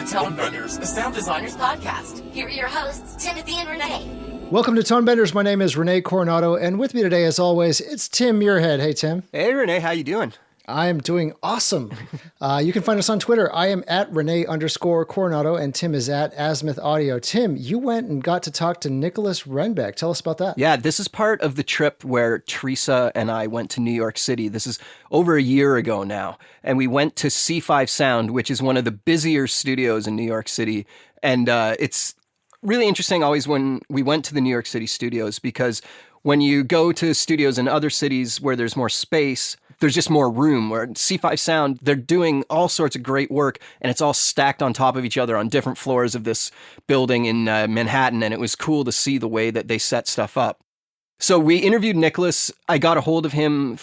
Tonebenders, the Sound Designers Podcast. Here are your hosts, Timothy and Renee. Welcome to Tonebenders. My name is Renee Coronado, and with me today, as always, it's Tim Muirhead. Hey, Tim. Hey, Renee. How you doing? I am doing awesome. You can find us on Twitter. I am at Renee_Coronado, and Tim is at Azimuth Audio. Tim, you went and got to talk to Nicholas Renbeck. Tell us about that. Yeah, this is part of the trip where Teresa and I went to New York City. This is over a year ago now. And we went to C5 Sound, which is one of the busier studios in New York City. And it's really interesting always when we went to the New York City studios, because when you go to studios in other cities where there's more space, there's just more room. Where C5 Sound, they're doing all sorts of great work, and it's all stacked on top of each other on different floors of this building in Manhattan, and it was cool to see the way that they set stuff up. So we interviewed Nicholas. I got a hold of him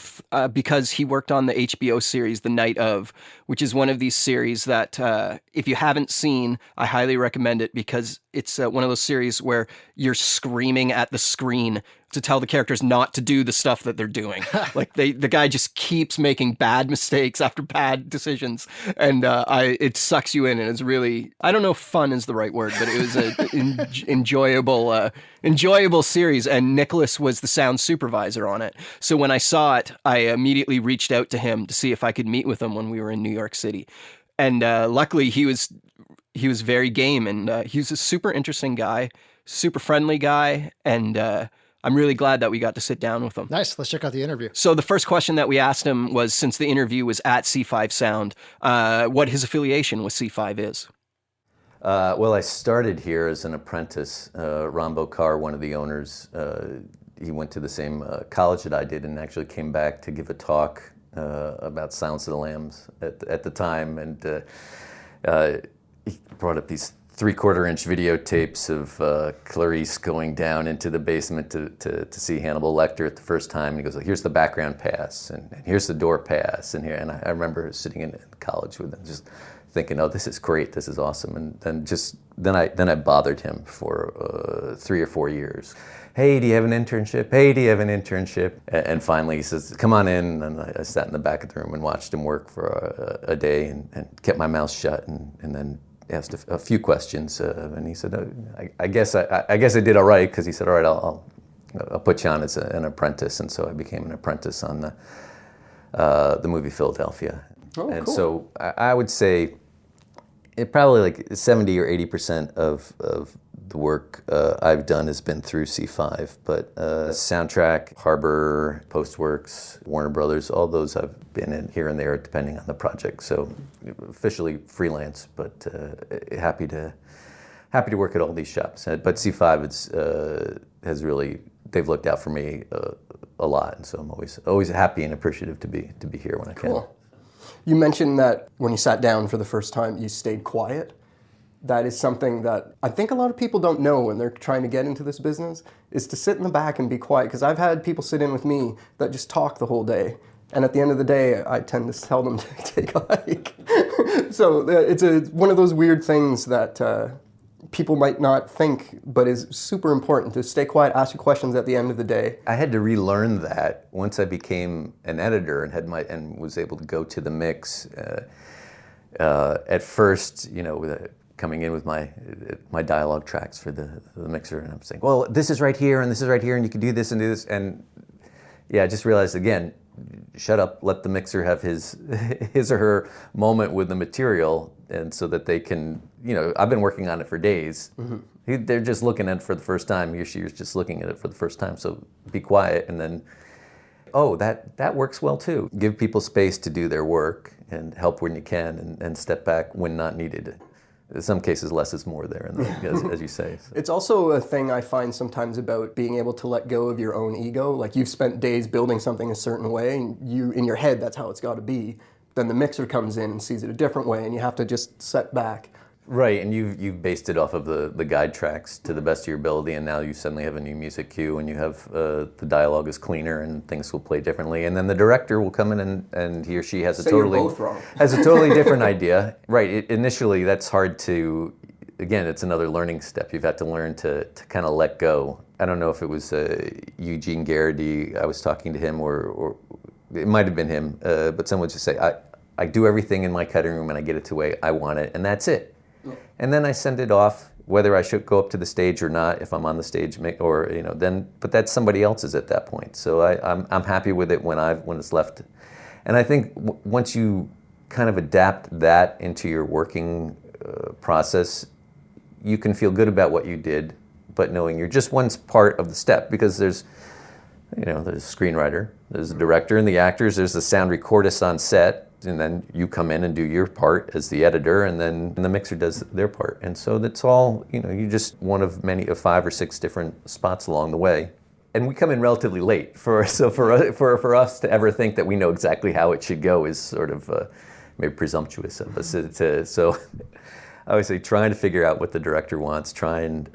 because he worked on the HBO series The Night Of, which is one of these series that if you haven't seen, I highly recommend it, because it's one of those series where you're screaming at the screen to tell the characters not to do the stuff that they're doing. Like the guy just keeps making bad mistakes after bad decisions, and it sucks you in, and it's really, I don't know if fun is the right word, but it was an enjoyable series, and Nicholas was the sound supervisor on it. So when I saw it, I immediately reached out to him to see if I could meet with him when we were in New York City. And luckily he was very game, and he's a super interesting guy, super friendly guy, and I'm really glad that we got to sit down with him. Nice. Let's check out the interview. So the first question that we asked him was, since the interview was at C5 Sound, what his affiliation with C5 is. Well, I started here as an apprentice. Ron Bokar, one of the owners, he went to the same college that I did, and actually came back to give a talk about Silence of the Lambs at the time. And he brought up these 3/4-inch videotapes of Clarice going down into the basement to see Hannibal Lecter at the first time. And he goes, well, here's the background pass, and here's the door pass, and here. And I remember sitting in college with him, just thinking, oh, this is great, this is awesome. And then I bothered him for 3 or 4 years. Hey, do you have an internship? Hey, do you have an internship? And finally he says, come on in. And I sat in the back of the room and watched him work for a day, and kept my mouth shut, and then asked a few questions, and he said, I guess I did all right, because he said, all right, I'll put you on as an apprentice. And so I became an apprentice on the movie Philadelphia. Oh, and cool. So I would say it probably like 70 or 80% of the work I've done has been through C5, but soundtrack, Harbor, Postworks, Warner Brothers, all those I've been in here and there depending on the project. So officially freelance, but happy to work at all these shops. But C5 has really, they've looked out for me a lot, and so I'm always happy and appreciative to be here when I can. Cool. You mentioned that when you sat down for the first time, you stayed quiet. That is something that I think a lot of people don't know when they're trying to get into this business, is to sit in the back and be quiet. Because I've had people sit in with me that just talk the whole day. And at the end of the day, I tend to tell them to take a hike. So it's one of those weird things that people might not think, but is super important, to stay quiet, ask your questions at the end of the day. I had to relearn that once I became an editor and was able to go to the mix. At first, coming in with my dialogue tracks for the mixer, and I'm saying, well, this is right here, and this is right here, and you can do this and do this, and yeah, I just realized again, shut up, let the mixer have his or her moment with the material, and so that they can, I've been working on it for days. Mm-hmm. They're just looking at it for the first time. He or she is just looking at it for the first time, so be quiet, and then, oh, that works well too. Give people space to do their work, and help when you can, and step back when not needed. In some cases, less is more there, as you say. So. It's also a thing I find sometimes about being able to let go of your own ego. Like, you've spent days building something a certain way, and in your head, that's how it's got to be. Then the mixer comes in and sees it a different way, and you have to just set back. Right, and you've based it off of the guide tracks to the best of your ability, and now you suddenly have a new music cue, and you have the dialogue is cleaner, and things will play differently, and then the director will come in and he or she has a totally different idea. Right, initially that's hard to, again, it's another learning step. You've had to learn to kind of let go. I don't know if it was Eugene Garrity, I was talking to him, or it might have been him, but someone would just say, I do everything in my cutting room and I get it to the way I want it, and that's it. And then I send it off, whether I should go up to the stage or not, if I'm on the stage, or then. But that's somebody else's at that point. So I'm happy with it when it's left. And I think once you kind of adapt that into your working process, you can feel good about what you did, but knowing you're just one part of the step, because there's a screenwriter, there's the director and the actors, there's the sound recordist on set, and then you come in and do your part as the editor, and then the mixer does their part. And so that's all, you're just one of 5 or 6 different spots along the way. And we come in relatively late, for us to ever think that we know exactly how it should go is sort of maybe presumptuous of us. So I always say, trying to figure out what the director wants, try and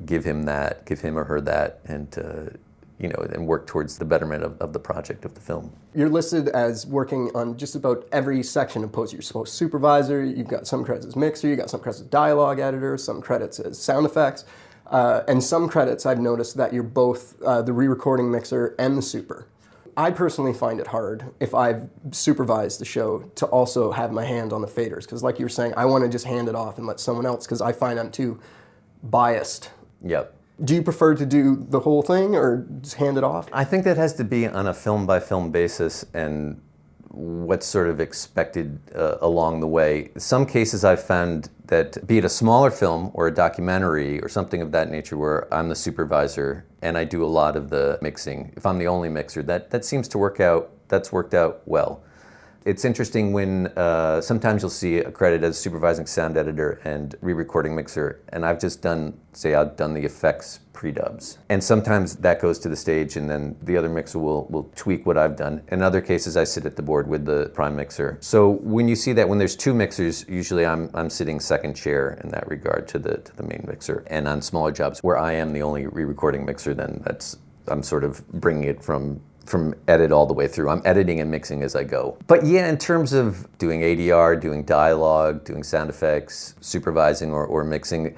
give him or her that, and work towards the betterment of the project of the film. You're listed as working on just about every section of post. You're Sound Supervisor, you've got some credits as mixer, you've got some credits as dialogue editor, some credits as sound effects, and some credits I've noticed that you're both the re-recording mixer and the super. I personally find it hard, if I've supervised the show, to also have my hand on the faders, because like you were saying, I want to just hand it off and let someone else, because I find I'm too biased. Yep. Do you prefer to do the whole thing or just hand it off? I think that has to be on a film-by-film basis and what's sort of expected along the way. In some cases I've found that, be it a smaller film or a documentary or something of that nature, where I'm the supervisor and I do a lot of the mixing. If I'm the only mixer, that seems to work out, that's worked out well. It's interesting when sometimes you'll see a credit as supervising sound editor and re-recording mixer, and I've done the effects pre-dubs. And sometimes that goes to the stage, and then the other mixer will tweak what I've done. In other cases, I sit at the board with the prime mixer. So when you see that, when there's 2 mixers, usually I'm sitting second chair in that regard to the main mixer. And on smaller jobs where I am the only re-recording mixer, then I'm sort of bringing it from edit all the way through. I'm editing and mixing as I go. But yeah, in terms of doing ADR, doing dialogue, doing sound effects, supervising or mixing,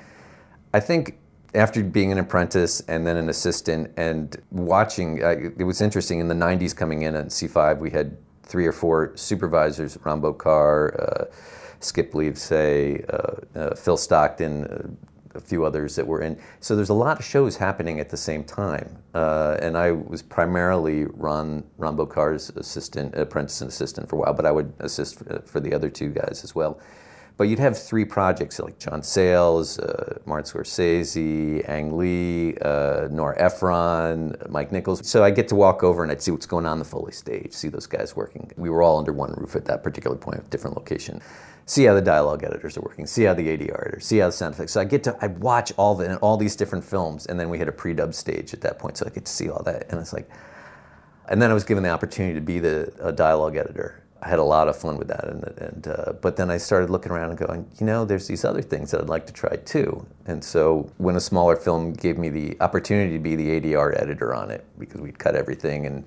I think after being an apprentice and then an assistant and watching, it was interesting, in the 90s coming in at C5, we had 3 or 4 supervisors, Rambo Carr, Skip Leavesay, Phil Stockton, a few others that were in. So there's a lot of shows happening at the same time. And I was primarily Rambo Carr's apprentice and assistant for a while, but I would assist for the other 2 guys as well. But you'd have 3 projects like John Sayles, Martin Scorsese, Ang Lee, Nora Ephron, Mike Nichols. So I get to walk over and I'd see what's going on the Foley stage, see those guys working. We were all under one roof at that particular point, with different location. See how the dialogue editors are working, see how the ADR editors, see how the sound effects. So I'd watch all these different films, and then we had a pre-dub stage at that point, so I get to see all that. And it's like, and then I was given the opportunity to be a dialogue editor. I had a lot of fun with that, but then I started looking around and going, there's these other things that I'd like to try too. And so when a smaller film gave me the opportunity to be the ADR editor on it, because we'd cut everything and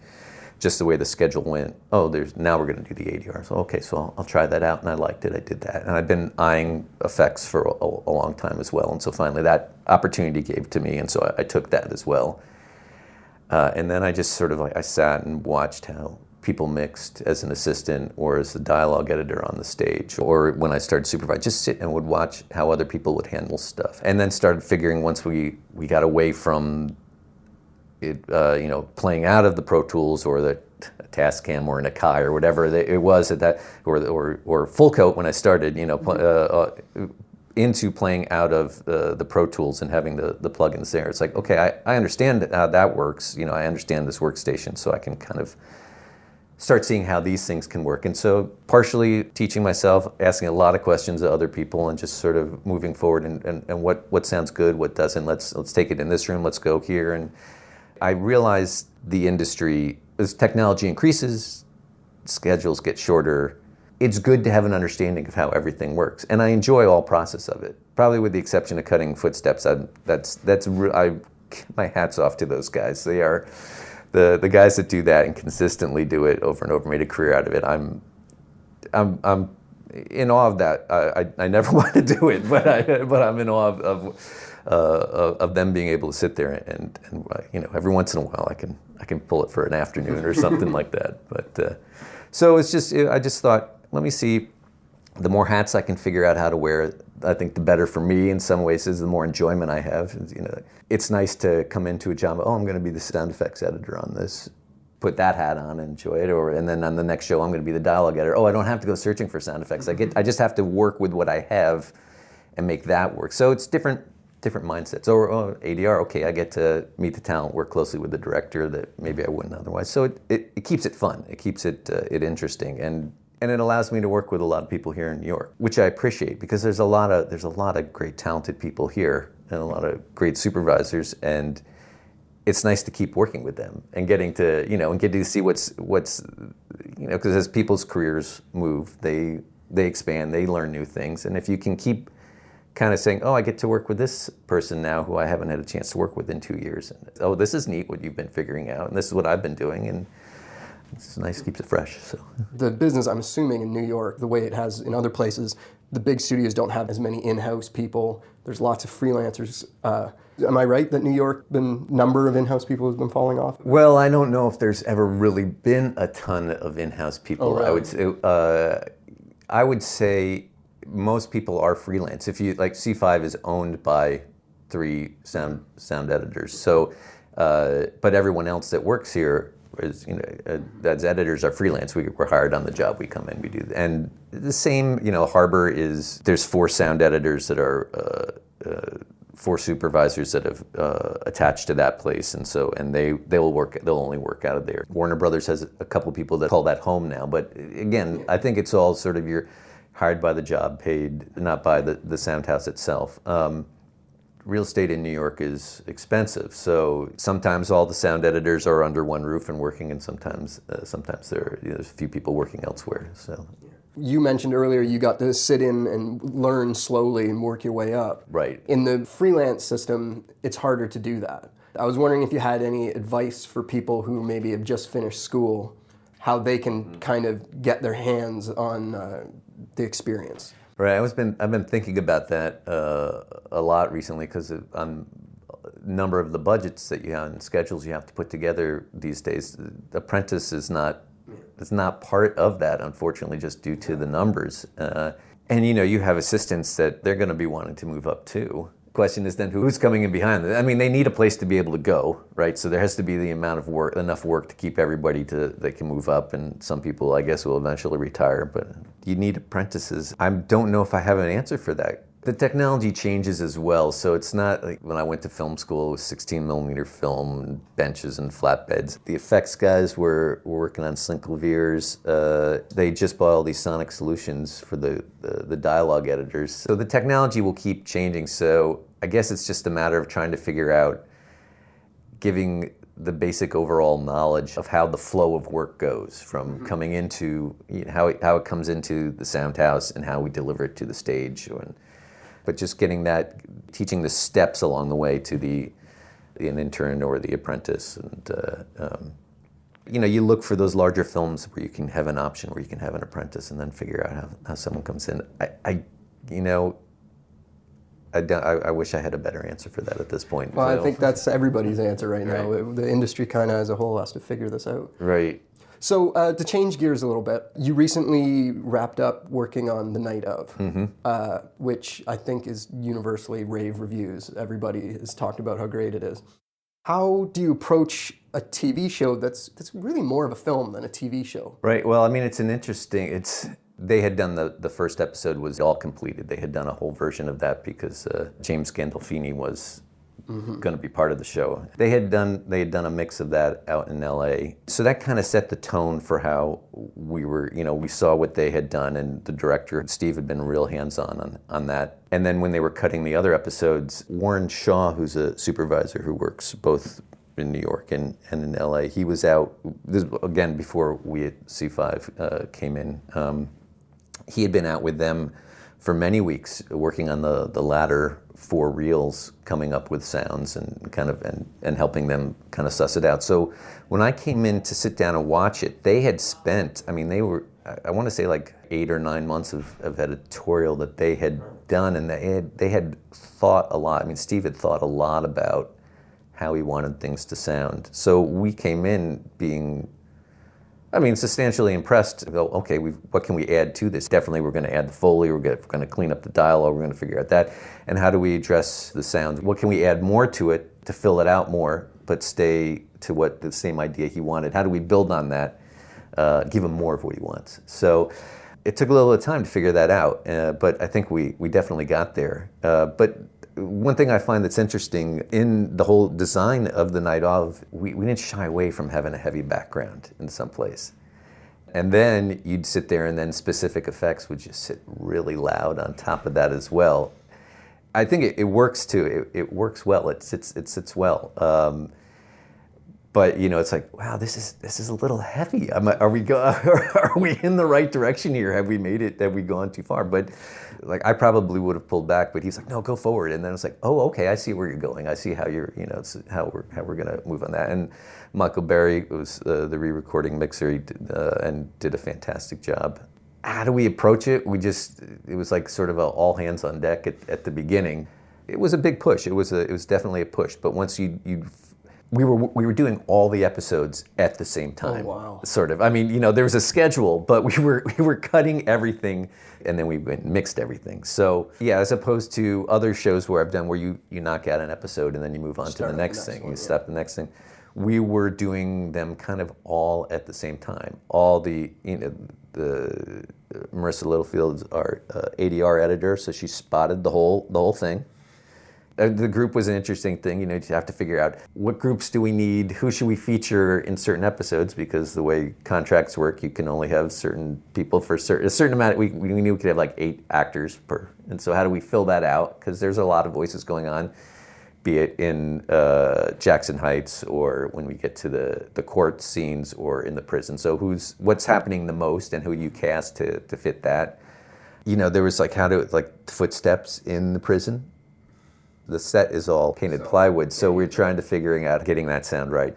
just the way the schedule went, now we're going to do the ADR. So okay, so I'll try that out, and I liked it, I did that. And I've been eyeing effects for a long time as well, and so finally that opportunity gave to me, and so I took that as well. And then I just sort of I sat and watched how people mixed as an assistant or as the dialogue editor on the stage, or when I started supervising, just sit and would watch how other people would handle stuff. And then started figuring, once we got away from it, playing out of the Pro Tools or the Tascam or an Akai or whatever it was at that, or Full Coat when I started, into playing out of the Pro Tools and having the plugins there. It's like, okay, I understand how that works. I understand this workstation, so I can kind of start seeing how these things can work. And so partially teaching myself, asking a lot of questions of other people, and just sort of moving forward and what sounds good, what doesn't. Let's take it in this room, let's go here. And I realized the industry, as technology increases, schedules get shorter, it's good to have an understanding of how everything works. And I enjoy all process of it. Probably with the exception of cutting footsteps, my hat's off to those guys. They are the guys that do that and consistently do it over and over, made a career out of it. I'm in awe of that. I never want to do it, but I'm in awe of them being able to sit there and every once in a while I can pull it for an afternoon or something like that. But so I just thought, let me see. The more hats I can figure out how to wear, I think the better for me in some ways is the more enjoyment I have. You know, it's nice to come into a job, oh, I'm going to be the sound effects editor on this, put that hat on and enjoy it, and then on the next show I'm going to be the dialogue editor. Oh, I don't have to go searching for sound effects. I just have to work with what I have and make that work. So it's different mindsets. Or ADR, okay, I get to meet the talent, work closely with the director that maybe I wouldn't otherwise. So it keeps it fun. It keeps it interesting, and it allows me to work with a lot of people here in New York, which I appreciate, because there's a lot of great talented people here and a lot of great supervisors, and it's nice to keep working with them and getting to see what's because as people's careers move, they expand, they learn new things, and if you can keep kind of saying, oh, I get to work with this person now who I haven't had a chance to work with in 2 years, and oh, this is neat what you've been figuring out, and this is what I've been doing, and it's nice, keeps it fresh. So the business, I'm assuming in New York, the way it has in other places, the big studios don't have as many in-house people. There's lots of freelancers. Am I right that New York, the number of in-house people has been falling off? Well, I don't know if there's ever really been a ton of in-house people. Oh, really? I would say most people are freelance. If you like, C5 is owned by 3 sound editors. So, but everyone else that works here is, as editors are freelance. We're hired on the job. We come in, we do, and the same. Harbor is, there's 4 sound editors that are 4 supervisors that have attached to that place, and they'll only work out of there. Warner Brothers has a couple people that call that home now, but again, I think it's all sort of, you're hired by the job, paid not by the sound house itself. Real estate in New York is expensive, so sometimes all the sound editors are under one roof and working, and sometimes there's a few people working elsewhere. So. You mentioned earlier you got to sit in and learn slowly and work your way up. Right. In the freelance system, it's harder to do that. I was wondering if you had any advice for people who maybe have just finished school, how they can kind of get their hands on the experience. Right. I've been thinking about that a lot recently, because on a number of the budgets that you have and schedules you have to put together these days, the apprentice is not part of that, unfortunately, just due to the numbers. And you have assistants that they're going to be wanting to move up too. Question is then who's coming in behind them? I mean, they need a place to be able to go, right? So there has to be the amount of work, enough work to keep everybody that can move up, and some people, I guess, will eventually retire, but you need apprentices. I don't know if I have an answer for that. The technology changes as well, so it's not like when I went to film school, it was 16 millimeter film, and benches and flatbeds. The effects guys were working on Synclaviers. They just bought all these sonic solutions for the dialogue editors. So the technology will keep changing, so I guess it's just a matter of trying to figure out, giving the basic overall knowledge of how the flow of work goes from coming into, how it comes into the sound house and how we deliver it to the stage. But just getting that, teaching the steps along the way to an intern or the apprentice. And you look for those larger films where you can have an option, where you can have an apprentice, and then figure out how someone comes in. I wish I had a better answer for that at this point. Well, I think that's everybody's answer right now. Right. The industry kind of as a whole has to figure this out. Right. So to change gears a little bit, you recently wrapped up working on The Night Of, which I think is universally rave reviews. Everybody has talked about how great it is. How do you approach a TV show that's really more of a film than a TV show? Right. Well, I mean, they had done the first episode was all completed. They had done a whole version of that because James Gandolfini was going to be part of the show. They had done a mix of that out in LA. So that kind of set the tone for how we were, we saw what they had done, and the director, Steve, had been real hands-on on that. And then when they were cutting the other episodes, Warren Shaw, who's a supervisor who works both in New York and in LA, he was out, this again before we at C5 came in. He had been out with them for many weeks working on the latter 4 reels, coming up with sounds and helping them kind of suss it out. So when I came in to sit down and watch it, they had spent, I want to say like 8 or 9 months of editorial that they had done, and they had thought a lot. I mean, Steve had thought a lot about how he wanted things to sound. So we came in being I mean, substantially impressed to go, okay, what can we add to this? Definitely we're going to add the Foley, we're going to clean up the dialogue, we're going to figure out that. And how do we address the sound? What can we add more to it to fill it out more, but stay to what the same idea he wanted? How do we build on that, give him more of what he wants? So it took a little bit of time to figure that out, but I think we definitely got there. But one thing I find that's interesting in the whole design of The Night Of, we didn't shy away from having a heavy background in some place. And then you'd sit there and then specific effects would just sit really loud on top of that as well. I think it works too. It works well. It sits well. But it's like, wow, this is a little heavy. Are we in the right direction here? Have we made it? Have we gone too far? But like, I probably would have pulled back. But he's like, no, go forward. And then it's like, oh, okay, I see where you're going. I see how you're, how we're gonna move on that. And Michael Berry was the re-recording mixer, and did a fantastic job. How do we approach it? It was like sort of a all hands on deck at the beginning. It was a big push. It was definitely a push. But once we were doing all the episodes at the same time. Oh, wow. Sort of. I mean, there was a schedule, but we were cutting everything, and then we went and mixed everything. So yeah, as opposed to other shows where I've done where you knock out an episode and then you move on to the next thing. You start the next thing. We were doing them kind of all at the same time. All the Marissa Littlefield's our ADR editor, so she spotted the whole thing. The group was an interesting thing. You have to figure out what groups do we need, who should we feature in certain episodes, because the way contracts work, you can only have certain people for a certain amount. We knew we could have like 8 actors per, and so how do we fill that out? Because there's a lot of voices going on, be it in Jackson Heights or when we get to the court scenes or in the prison. So what's happening the most, and who you cast to fit that. There was like footsteps in the prison. The set is all painted plywood, so we're trying to figuring out getting that sound right.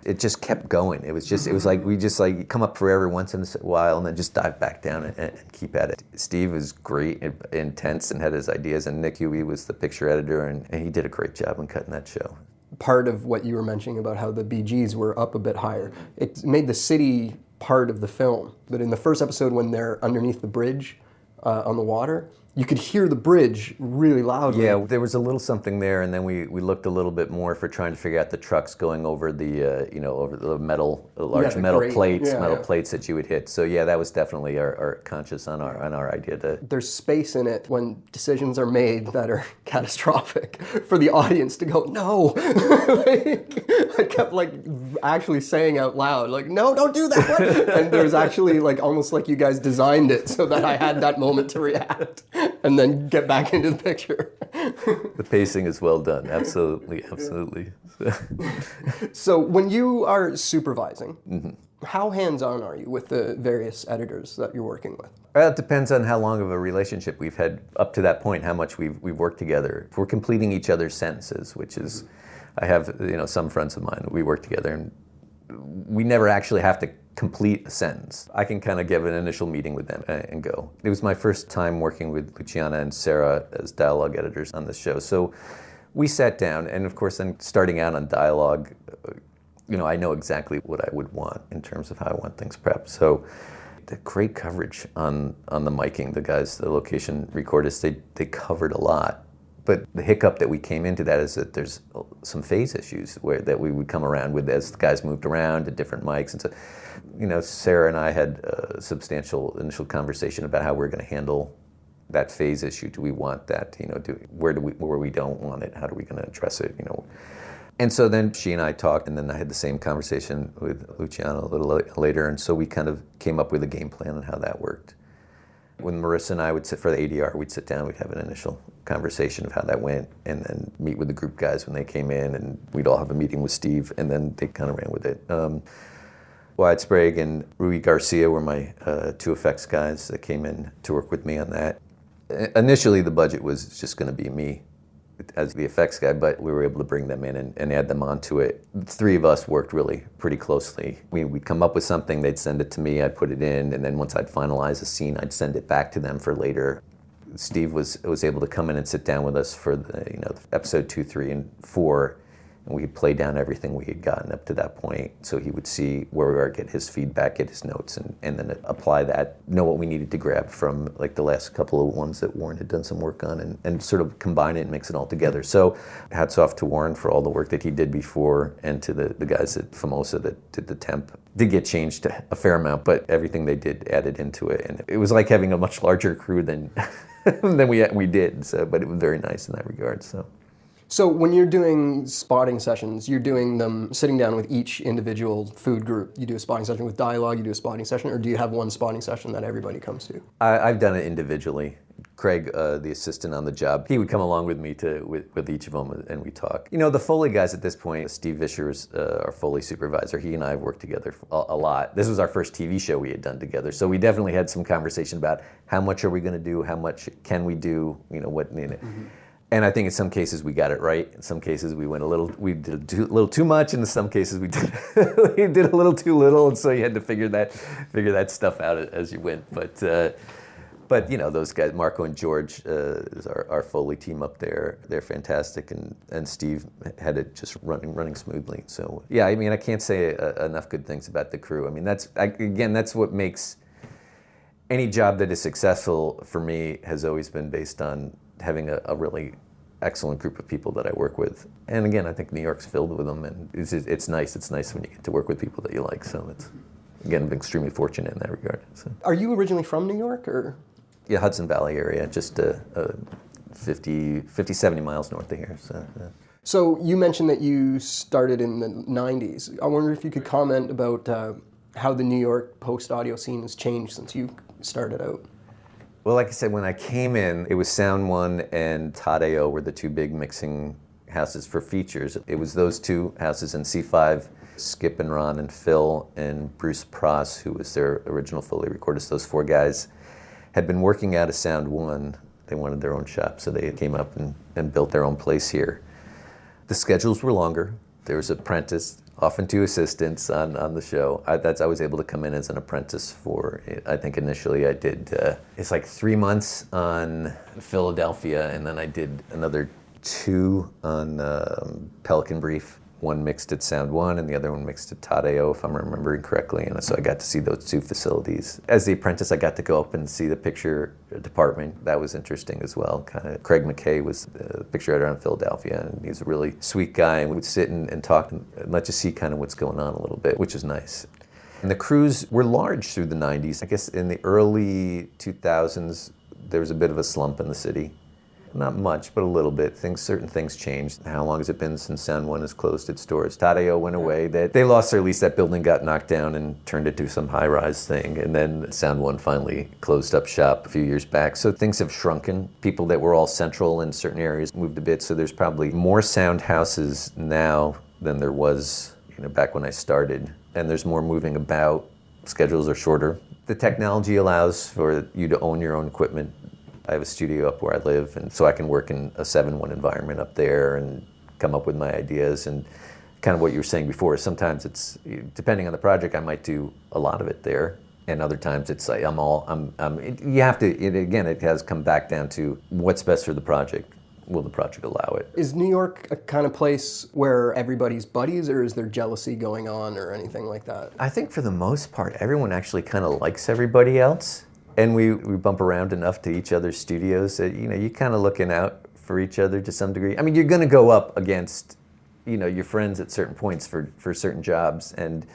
It just kept going. It was like we just like come up for every once in a while and then just dive back down and keep at it. Steve was great, intense, and had his ideas, and Nick Huey was the picture editor, and he did a great job in cutting that show. Part of what you were mentioning about how the BGs were up a bit higher, it made the city part of the film. But in the first episode, when they're underneath the bridge on the water, you could hear the bridge really loudly. Yeah, there was a little something there, and then we looked a little bit more for trying to figure out the trucks going over the over the large metal plates that you would hit. So yeah, that was definitely our conscious on our idea. There's space in it when decisions are made that are catastrophic for the audience to go, no. I kept actually saying out loud, no, don't do that. And there's actually almost like you guys designed it so that I had that moment to react. And then get back into the picture. The pacing is well done. Absolutely. So when you are supervising, how hands-on are you with the various editors that you're working with? Well, it depends on how long of a relationship we've had up to that point, how much we've worked together. If we're completing each other's sentences, which is, I have some friends of mine, we work together, and we never actually have to complete a sentence. I can kind of give an initial meeting with them and go. It was my first time working with Luciana and Sarah as dialogue editors on the show. So we sat down, and of course then starting out on dialogue, I know exactly what I would want in terms of how I want things prepped. So the great coverage on the miking, the guys, the location recordists, they covered a lot. But the hiccup that we came into that is that there's some phase issues that we would come around with as the guys moved around to different mics. And so, Sarah and I had a substantial initial conversation about how we're going to handle that phase issue. Do we want that? Where we don't want it? How are we going to address it? And so then she and I talked, and then I had the same conversation with Luciano a little later. And so we kind of came up with a game plan on how that worked. When Marissa and I would sit for the ADR, we'd sit down, we'd have an initial conversation of how that went, and then meet with the group guys when they came in, and we'd all have a meeting with Steve, and then they kind of ran with it. Wyatt Sprague and Rui Garcia were my 2 effects guys that came in to work with me on that. Initially, the budget was just going to be me as the effects guy, but we were able to bring them in and add them onto it. The 3 of us worked really pretty closely. We'd come up with something, they'd send it to me, I'd put it in, and then once I'd finalize a scene, I'd send it back to them for later. Steve was able to come in and sit down with us for the episode 2, 3, and 4, and we'd play down everything we had gotten up to that point. So he would see where we are, get his feedback, get his notes, and then apply that, know what we needed to grab from like the last couple of ones that Warren had done some work on, and sort of combine it and mix it all together. So hats off to Warren for all the work that he did before, and to the guys at Famosa that did the temp. Did get changed a fair amount, but everything they did added into it, and it was like having a much larger crew than than we did. So, but it was very nice in that regard. So when you're doing spotting sessions, you're doing them sitting down with each individual food group. You do a spotting session with dialogue, you do a spotting session, or do you have one spotting session that everybody comes to? I've done it individually. Craig, the assistant on the job, he would come along with me with each of them, and we talk. You know, the Foley guys at this point, Steve Vischer is our Foley supervisor. He and I have worked together a lot. This was our first TV show we had done together, so we definitely had some conversation about how much are we going to do, how much can we do, you know, what. Mm-hmm. And I think in some cases we got it right. In some cases we did a little too much, and in some cases we did we did a little too little, and so you had to figure that stuff out as you went. But you know, those guys, Marco and George, is our Foley team up there. They're fantastic, and Steve had it just running smoothly. So yeah, I mean, I can't say enough good things about the crew. I mean, that's what makes any job that is successful for me has always been based on having a really excellent group of people that I work with. And again, I think New York's filled with them, and it's nice. It's nice when you get to work with people that you like. So it's, again, I'm extremely fortunate in that regard. So. Are you originally from New York, or? Yeah, Hudson Valley area, just 50, 70 miles north of here. So, yeah. So you mentioned that you started in the 90s. I wonder if you could comment about how the New York post-audio scene has changed since you started out. Well, like I said, when I came in, it was Sound One and Todd-AO were the two big mixing houses for features. It was those two houses, and C5, Skip and Ron and Phil and Bruce Pross, who was their original Foley recordist. Those four guys had been working out of Sound One. They wanted their own shop, so they came up and built their own place here. The schedules were longer. There was an apprentice, often two assistants on the show. I was able to come in as an apprentice for, I think initially I did, it's like 3 months on Philadelphia, and then I did another 2 on Pelican Brief. One mixed at Sound One and the other one mixed at Todd-AO, if I'm remembering correctly. And so I got to see those two facilities. As the apprentice, I got to go up and see the picture department. That was interesting as well. Craig McKay was the picture editor in Philadelphia, and he's a really sweet guy. And we would sit and talk and let you see kind of what's going on a little bit, which is nice. And the crews were large through the 90s. I guess in the early 2000s, there was a bit of a slump in the city. Not much, but a little bit. Certain things changed. How long has it been since Sound One has closed its doors? Todd-AO went away. They lost their lease. That building got knocked down and turned into some high-rise thing. And then Sound One finally closed up shop a few years back. So things have shrunken. People that were all central in certain areas moved a bit. So there's probably more sound houses now than there was, back when I started. And there's more moving about. Schedules are shorter. The technology allows for you to own your own equipment. I have a studio up where I live, and so I can work in a 7-1 environment up there and come up with my ideas. And kind of what you were saying before, sometimes it's, depending on the project, I might do a lot of it there. And other times it's like you have to, it has come back down to what's best for the project. Will the project allow it? Is New York a kind of place where everybody's buddies, or is there jealousy going on or anything like that? I think for the most part, everyone actually kind of likes everybody else. And we bump around enough to each other's studios that, you're kind of looking out for each other to some degree. I mean, you're going to go up against, your friends at certain points for certain jobs. And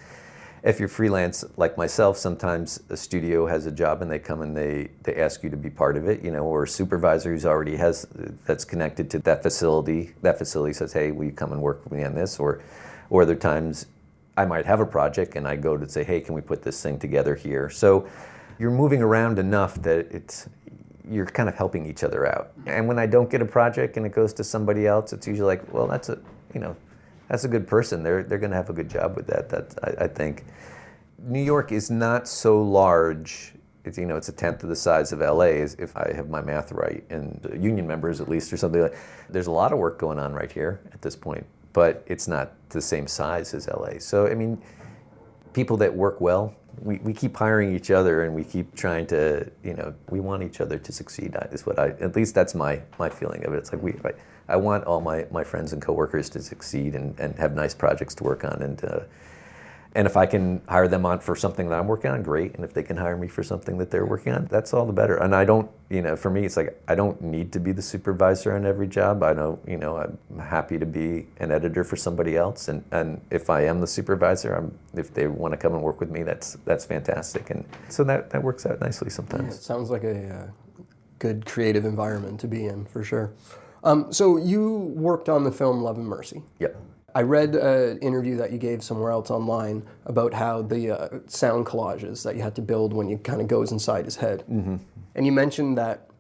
if you're freelance like myself, sometimes a studio has a job and they come and they ask you to be part of it, or a supervisor who's already that's connected to that facility. That facility says, hey, will you come and work with me on this? Or other times I might have a project and I go to say, hey, can we put this thing together here? So you're moving around enough that you're kind of helping each other out. And when I don't get a project and it goes to somebody else, it's usually like, well, that's a good person. They're going to have a good job with that. I think. New York is not so large. It's a 10th of the size of LA, if I have my math right, and union members at least or something like that. There's a lot of work going on right here at this point, but it's not the same size as LA. So, I mean, people that work well we keep hiring each other, and we keep trying to, we want each other to succeed. Is what at least that's my feeling of it. It's like I want all my friends and coworkers to succeed and have nice projects to work on, and if I can hire them on for something that I'm working on, great. And if they can hire me for something that they're working on, that's all the better. And I don't, for me, it's like I don't need to be the supervisor on every job. I don't, I'm happy to be an editor for somebody else. And if I am the supervisor, if they want to come and work with me, that's fantastic. And so that works out nicely sometimes. Yeah, it sounds like a good creative environment to be in, for sure. So you worked on the film Love and Mercy. Yep. I read an interview that you gave somewhere else online about how the sound collages that you had to build when it kind of goes inside his head. Mm-hmm. And you mentioned that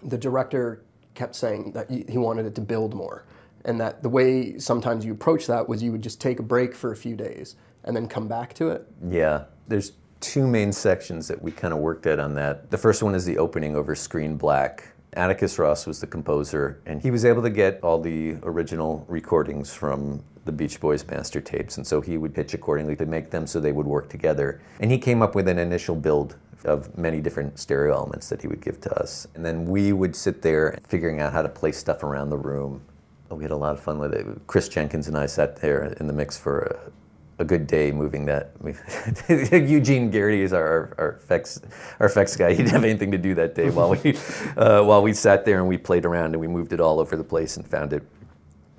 the director kept saying that he wanted it to build more, and that the way sometimes you approach that was you would just take a break for a few days and then come back to it. Yeah, there's two main sections that we kind of worked at on that. The first one is the opening over screen black. Atticus Ross was the composer, and he was able to get all the original recordings from the Beach Boys master tapes, and so he would pitch accordingly to make them so they would work together. And he came up with an initial build of many different stereo elements that he would give to us. And then we would sit there figuring out how to place stuff around the room. We had a lot of fun with it. Chris Jenkins and I sat there in the mix for a good day moving that. Eugene Garrity is our effects guy. He didn't have anything to do that day while we sat there and we played around and we moved it all over the place and found it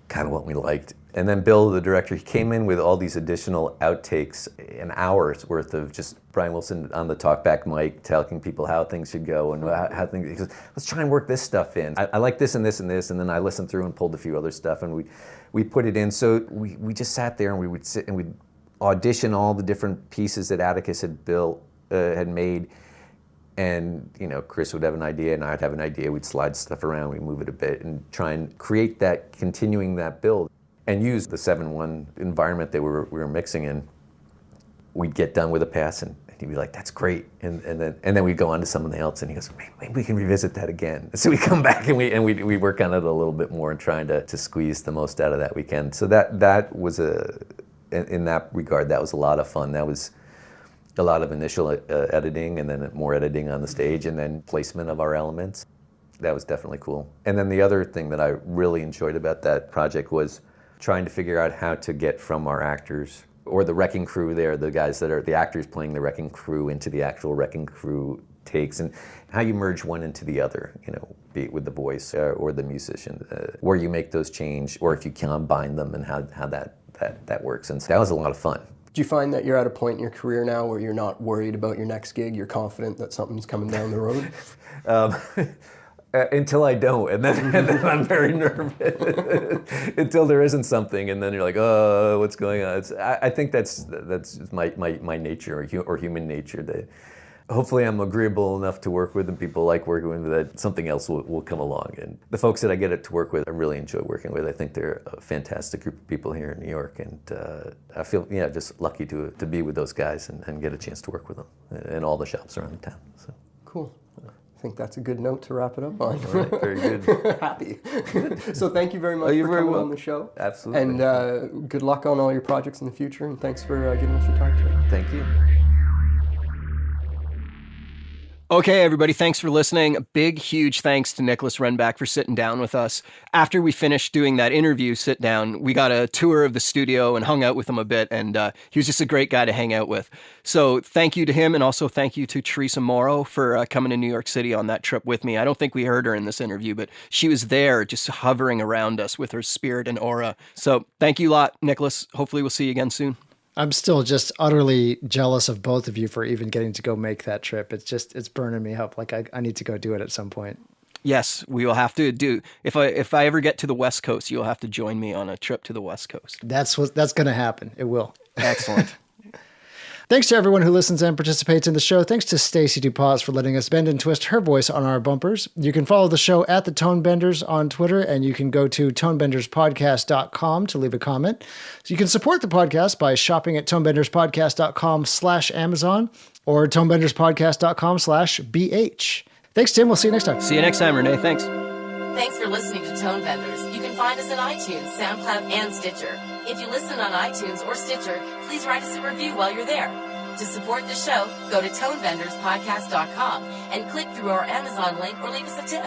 kind of what we liked. And then Bill, the director, he came in with all these additional outtakes, an hour's worth of just Brian Wilson on the talkback mic telling people how things should go and how things, he goes, let's try and work this stuff in. I like this and this and this, and then I listened through and pulled a few other stuff and we put it in. So we just sat there and we would sit and we'd audition all the different pieces that Atticus had made. And Chris would have an idea and I'd have an idea. We'd slide stuff around, we'd move it a bit and try and create that, continuing that build. And use the 7-1 environment that we were mixing in. We'd get done with a pass, and he'd be like, "That's great," and then we'd go on to something else, and he goes, "Maybe we can revisit that again." So we come back and we work on it a little bit more and trying to squeeze the most out of that weekend. So that was in that regard, that was a lot of fun. That was a lot of initial editing, and then more editing on the stage, and then placement of our elements. That was definitely cool. And then the other thing that I really enjoyed about that project was trying to figure out how to get from our actors or the wrecking crew there, the guys that are the actors playing the wrecking crew into the actual wrecking crew takes, and how you merge one into the other, be it with the voice or the musician, where you make those change, or if you combine them and how that works. And so that was a lot of fun. Do you find that you're at a point in your career now where you're not worried about your next gig? You're confident that something's coming down the road? Until I don't, and then I'm very nervous. Until there isn't something, and then you're like, oh, what's going on? I think that's my nature or human nature. That hopefully I'm agreeable enough to work with, and people like working with, that something else will come along. And the folks that I get to work with, I really enjoy working with. I think they're a fantastic group of people here in New York, and I feel just lucky to be with those guys and get a chance to work with them in all the shops around the town. So cool. I think that's a good note to wrap it up on. All right, very good. Happy. So thank you very much for coming on the show. Absolutely. And good luck on all your projects in the future, and thanks for giving us your time today. Thank you. Okay, everybody, thanks for listening. A big, huge thanks to Nicholas Renbeck for sitting down with us. After we finished doing that interview sit down, we got a tour of the studio and hung out with him a bit, and he was just a great guy to hang out with. So thank you to him, and also thank you to Teresa Morrow for coming to New York City on that trip with me. I don't think we heard her in this interview, but she was there just hovering around us with her spirit and aura. So thank you a lot, Nicholas. Hopefully we'll see you again soon. I'm still just utterly jealous of both of you for even getting to go make that trip. It's burning me up. Like I need to go do it at some point. Yes, we will have to do. If I ever get to the West Coast, you'll have to join me on a trip to the West Coast. That's going to happen. It will. Excellent. Thanks to everyone who listens and participates in the show. Thanks to Stacey DuPaz for letting us bend and twist her voice on our bumpers. You can follow the show at the Tonebenders on Twitter, and you can go to tonebenderspodcast.com to leave a comment. So you can support the podcast by shopping at tonebenderspodcast.com/Amazon or tonebenderspodcast.com/BH. Thanks, Tim. We'll see you next time. See you next time, Renee. Thanks. Thanks for listening to Tonebenders. You can find us on iTunes, SoundCloud, and Stitcher. If you listen on iTunes or Stitcher, please write us a review while you're there. To support the show, go to tonebenderspodcast.com and click through our Amazon link or leave us a tip.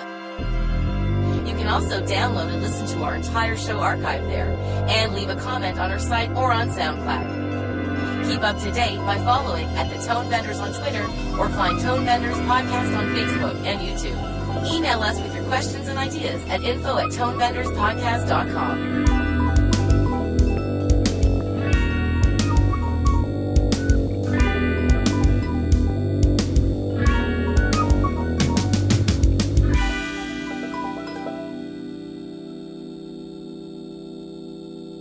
You can also download and listen to our entire show archive there and leave a comment on our site or on SoundCloud. Keep up to date by following at the Tonebenders on Twitter or find Tonebenders Podcast on Facebook and YouTube. Email us with your questions and ideas at info@tonebenderspodcast.com.